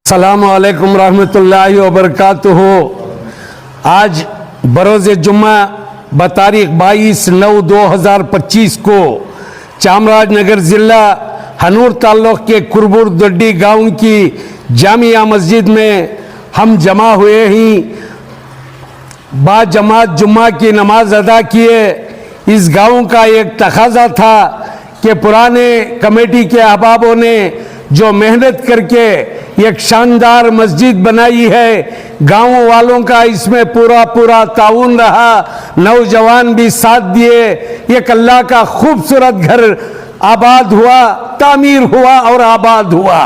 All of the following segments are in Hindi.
अस्सलामुअलैकुम रहमतुल्लाहि व बरकातुहू। आज बरोज़ जुम्मा बतारीख 22/9/2025 को चामराजनगर ज़िला हनूर ताल्लुक़ के कुरबुर दड्डी गांव की जामिया मस्जिद में हम जमा हुए ही बाजमात जुम्मा की नमाज अदा किए। इस गांव का एक तकाजा था कि पुराने कमेटी के अहबाबों ने जो मेहनत करके एक शानदार मस्जिद बनाई है, गांव वालों का इसमें पूरा ताउन रहा, नौजवान भी साथ दिए। एक अल्लाह का खूबसूरत घर आबाद हुआ, तामीर हुआ और आबाद हुआ।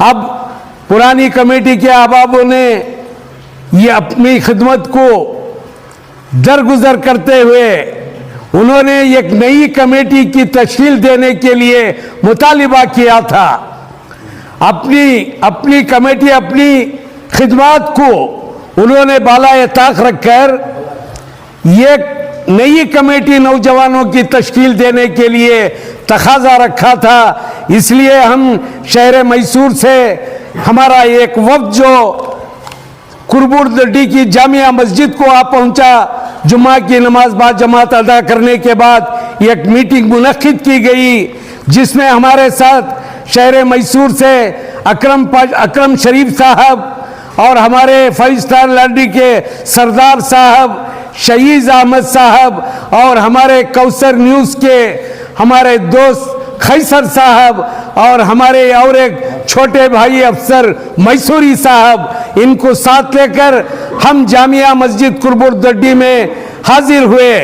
अब पुरानी कमेटी के अहबाबों ने ये अपनी खिदमत को दरगुजर करते हुए उन्होंने एक नई कमेटी की तश्कील देने के लिए मुतालिबा किया था। अपनी कमेटी अपनी खिदमत को उन्होंने बालाए ताक रखकर ये नई कमेटी नौजवानों की तश्कील देने के लिए तकाजा रखा था। इसलिए हम शहर मैसूर से हमारा एक वक्त जो कुरबुर दड्डी की जामिया मस्जिद को आ पहुंचा, जुम्मा की नमाज बाजमात अदा करने के बाद एक मीटिंग मुनक्किद की गई, जिसमें हमारे साथ शहर मैसूर से अकरम शरीफ साहब और हमारे 5 स्टार लॉन्ड्री के सरदार साहब, शहीद अहमद साहब और हमारे कौसर न्यूज़ के हमारे दोस्त खैसर साहब और हमारे और एक छोटे भाई अफसर मैसूरी साहब, इनको साथ लेकर हम जामिया मस्जिद कुरबुर दड्डी में हाजिर हुए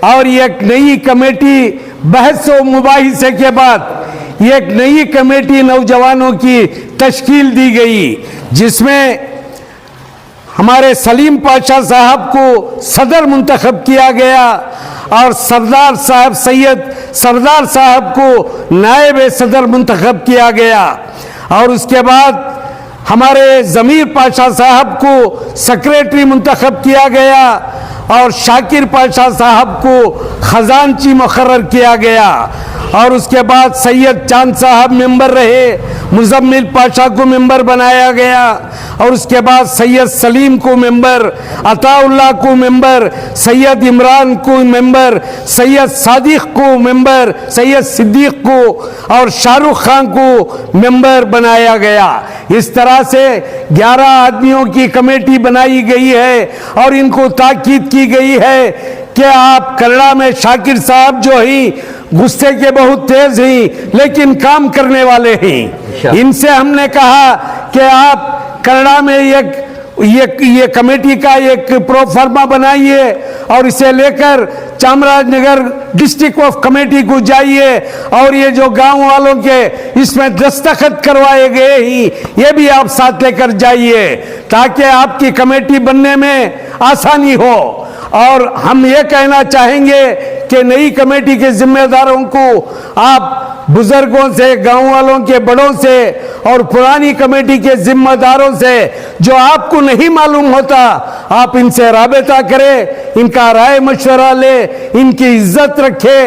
और एक नई कमेटी बहस व मुबाहिसे के बाद एक नई कमेटी नौजवानों की तश्कील दी गई, जिसमें हमारे सलीम पाशा साहब को सदर मुंतखब किया गया और सरदार साहब सैयद सरदार साहब को नायब सदर मुंतखब किया गया और उसके बाद हमारे ज़मीर पाशा साहब को सेक्रेटरी मुंतखब किया गया और शाकिर पाशा साहब को खजानची मुकर्रर किया गया और उसके बाद सैयद चांद साहब मेंबर रहे, मुजम्मिल पाशा को मेंबर बनाया गया और उसके बाद सैयद सलीम को मेंबर, अताउल्लाह को मेंबर, सैयद इमरान को मेंबर, सैयद सादिक को मेंबर, सैयद सिद्दीक को और शाहरुख खान को मेंबर बनाया गया। इस तरह से 11 आदमियों की कमेटी बनाई गई है और इनको ताकीद की गई है कि आप कन्नड़ा में शाकिर साहब जो ही गुस्से के बहुत तेज हैं लेकिन काम करने वाले हैं। इनसे हमने कहा कि आप कन्नड़ा में ये कमेटी का एक प्रोफार्मा बनाइए और इसे लेकर चामराजनगर डिस्ट्रिक्ट ऑफ कमेटी को जाइए और ये जो गांव वालों के इसमें दस्तखत करवाए गए ही ये भी आप साथ लेकर जाइए ताकि आपकी कमेटी बनने में आसानी हो। और हम ये कहना चाहेंगे कि नई कमेटी के जिम्मेदारों को आप बुजुर्गों से, गांव वालों के बड़ों से और पुरानी कमेटी के जिम्मेदारों से जो आपको नहीं मालूम होता, आप इनसे राबता करें, इनका राय मशवरा ले, इनकी इज्जत रखे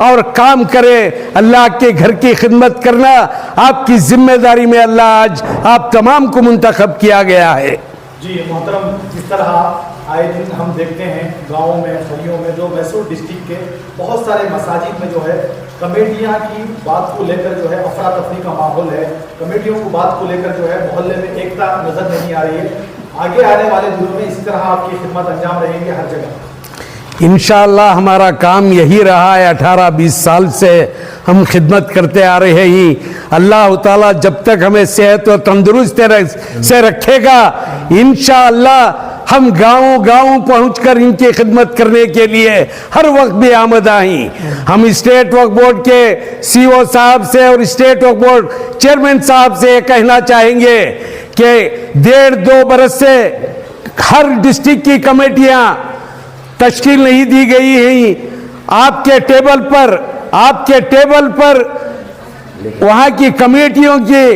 और काम करें। अल्लाह के घर की खिदमत करना आपकी जिम्मेदारी में अल्लाह आज आप तमाम को मुंतखब किया गया है। जी मोहतरम, जिस तरह आए दिन हम देखते हैं गाँवों में, गलियों में, जो मैसूर डिस्ट्रिक्ट के बहुत सारे मसाजिद में जो है कमेटियाँ की बात को लेकर जो है अफरा तफरी का माहौल है, कमेटियों को बात को लेकर जो है मोहल्ले में एकता नजर नहीं आ रही है। आगे आने वाले दिनों में इस तरह आपकी खिदमत अंजाम रहेंगे हर जगह? इंशाअल्लाह हमारा काम यही रहा है। 18-20 साल से हम खिदमत करते आ रहे हैं। अल्लाह ताला जब तक हमें सेहत और तंदुरुस्त से रखेगा, इंशाअल्लाह हम गाँव पहुंचकर इनकी खिदमत करने के लिए हर वक्त भी आमदा हैं। हम स्टेट वक्फ बोर्ड के CEO साहब से और स्टेट वक्फ बोर्ड चेयरमैन साहब से कहना चाहेंगे कि 1.5-2 बरस से हर डिस्ट्रिक्ट की कमेटियां तश्कील नहीं दी गई हैं। आपके टेबल पर वहां की कमेटियों की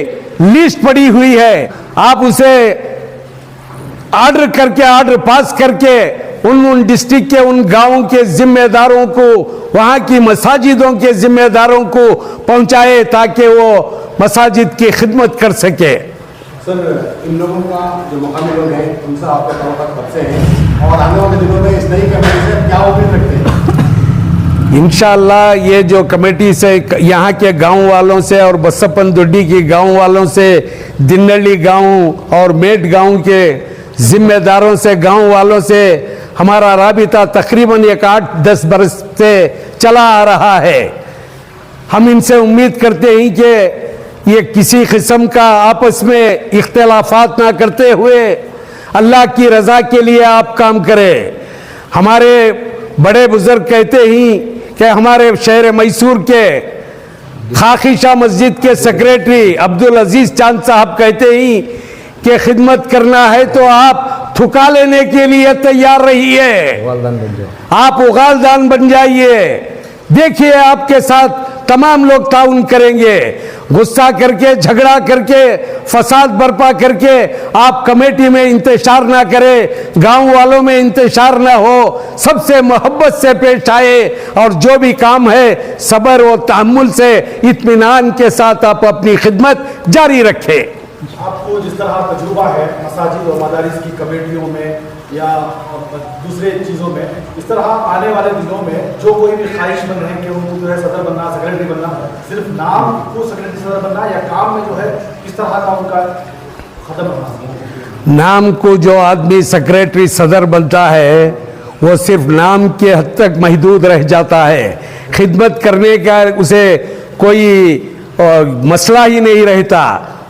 लिस्ट पड़ी हुई है, आप उसे ऑर्डर पास करके उन डिस्ट्रिक्ट के उन गांवों के जिम्मेदारों को, वहां की मसाजिदों के जिम्मेदारों को पहुंचाए ताकि वो मसाजिद की खिदमत कर सके। सर, इन लोगों का जो मुकामी लोग हैं उनसे आपका ताल्लुक कब से है और आने वाले दिनों में इस नई कमेटी से क्या उम्मीद रखते हैं? इंशाअल्लाह ये जो कमेटी से यहाँ के गांव वालों से और बसपन दुड्डी की गांव वालों से, दिन्नली गांव और मेट गांव के जिम्मेदारों से, गांव वालों से हमारा राबिता तकरीबन 8-10 बरस से चला आ रहा है। हम इनसे उम्मीद करते हैं कि ये किसी किस्म का आपस में इख्तिलाफात ना करते हुए अल्लाह की रज़ा के लिए आप काम करें। हमारे बड़े बुजुर्ग कहते ही कि हमारे शहर मैसूर के खाकिशा मस्जिद के सेक्रेटरी अब्दुल अजीज चांद साहब कहते ही कि खिदमत करना है तो आप ठुका लेने के लिए तैयार रहिए, आप उगालदान बन जाइए। देखिए आपके साथ तमाम लोग ताउन करेंगे। गुस्सा करके, झगड़ा करके, फसाद बर्पा करके आप कमेटी में इंतशार ना करें, गांव वालों में इंतशार ना हो, सबसे मोहब्बत से पेश आए और जो भी काम है सब्र और तहम्मुल से इत्मीनान के साथ आप अपनी खिदमत जारी रखें। आपको जिस तरह तजुर्बा है मसाजिद और मदारिस की कमेटियों में या दूसरे चीज़ों में, इस तरह आने वाले दिनों में जो कोई भी ख्वाहिशमंद है कि उनको जो है सदर बनना, सेक्रेटरी बनना, सिर्फ नाम को सेक्रेटरी सदर बनना या काम में जो है किस तरह का उनका खत्म होना? नाम को जो आदमी सेक्रेटरी सदर बनता है वो सिर्फ नाम के हद तक महदूद रह जाता है। खिदमत करने का उसे कोई मसला ही नहीं रहता,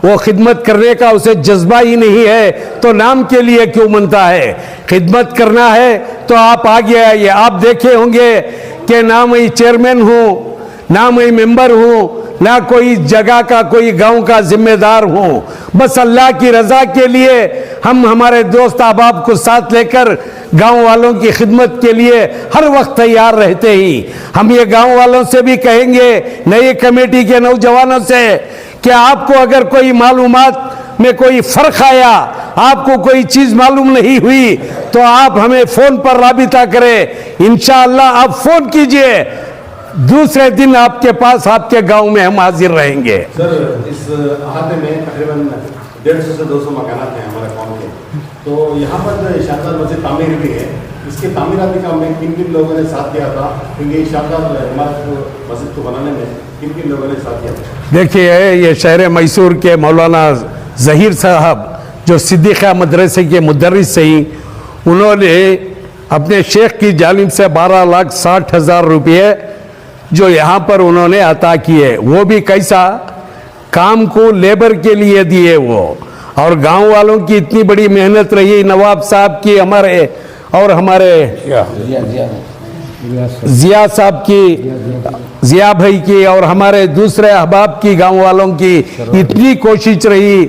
वो खिदमत करने का उसे जज्बा ही नहीं है तो नाम के लिए क्यों बनता है? खिदमत करना है तो आप आगे आइए। आप देखे होंगे कि ना मैं चेयरमैन हूँ, ना मैं मेंबर हूँ, ना कोई जगह का, कोई गांव का जिम्मेदार हूँ। बस अल्लाह की रज़ा के लिए हम हमारे दोस्त अहबाब को साथ लेकर गांव वालों की खिदमत के लिए हर वक्त तैयार रहते ही। हम ये गांव वालों से भी कहेंगे, नई कमेटी के नौजवानों से, कि आपको अगर कोई मालूमात में कोई फ़र्क आया, आपको कोई चीज़ मालूम नहीं हुई तो आप हमें फ़ोन पर राबिता करें। इंशाअल्लाह आप फ़ोन कीजिए, दूसरे दिन आपके पास, आपके गांव में हम हाजिर रहेंगे। सर, इस अहाते में तकरीबन 150 से 200 मकानात हैं हमारे गाँव के, तो यहाँ पर जो शानदार मस्जिद तामीर हुई है, इसके तामीराती काम में किन किन लोगों ने साथ दिया था? क्योंकि शानदार इमारत मस्जिद को बनाने में किन किन लोगों ने साथ दिया था? देखिए, ये शहर मैसूर के मौलाना ज़हीर साहब जो सिद्दीक़ा मदरसे के मुदर्रिस ही, उन्होंने अपने शेख की जानिब से 12,60,000 रुपये जो यहाँ पर उन्होंने अता किए, वो भी कैसा काम को लेबर के लिए दिए वो। और गांव वालों की इतनी बड़ी मेहनत रही, नवाब साहब की, हमारे और हमारे जिया साहब की, जिया भाई की और हमारे दूसरे अहबाब की, गांव वालों की इतनी कोशिश रही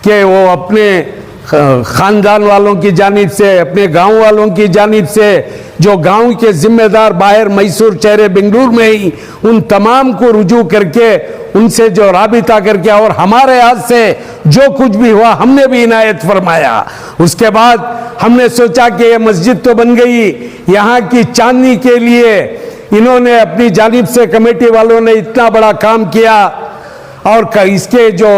कि वो अपने ख़ानदान वालों की जानिब से, अपने गांव वालों की जानिब से, जो गांव के जिम्मेदार बाहर मैसूर, शहर बेंगलुरु में ही, उन तमाम को रुजू करके उनसे जो राबिता करके और हमारे हाथ से जो कुछ भी हुआ हमने भी इनायत फरमाया। उसके बाद हमने सोचा कि ये मस्जिद तो बन गई, यहाँ की चांदनी के लिए इन्होंने अपनी जानिब से, कमेटी वालों ने इतना बड़ा काम किया। और इसके जो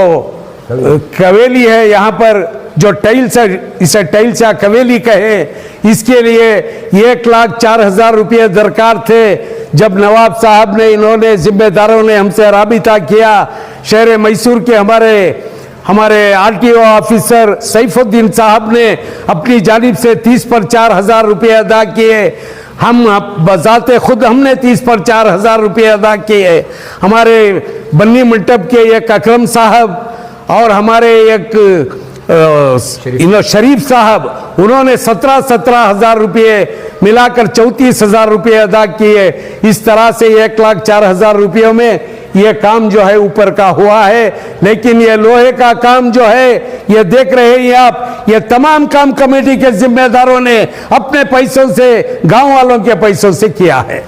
कवेली है यहाँ पर, जो टाइल्स है, इसे टाइल्स या कवेली कहे, इसके लिए 1,04,000 रुपये दरकार थे। जब नवाब साहब ने, इन्होंने, जिम्मेदारों ने हमसे राबिता किया, शहर मैसूर के हमारे RTO ऑफिसर सैफुद्दीन साहब ने अपनी जानिब से 30 पर 4,000 रुपये अदा किए। हम बजाते खुद हमने 30 पर 4,000 रुपये अदा किए। हमारे बन्नी मंटप के एक अकरम साहब और हमारे एक शरीफ साहब, उन्होंने 17,000 रुपये मिलाकर 34,000 रुपये अदा किए। इस तरह से 1,04,000 रुपयों में ये काम जो है ऊपर का हुआ है। लेकिन ये लोहे का काम जो है, ये देख रहे हैं आप, ये तमाम काम कमेटी के जिम्मेदारों ने अपने पैसों से, गांव वालों के पैसों से किया है।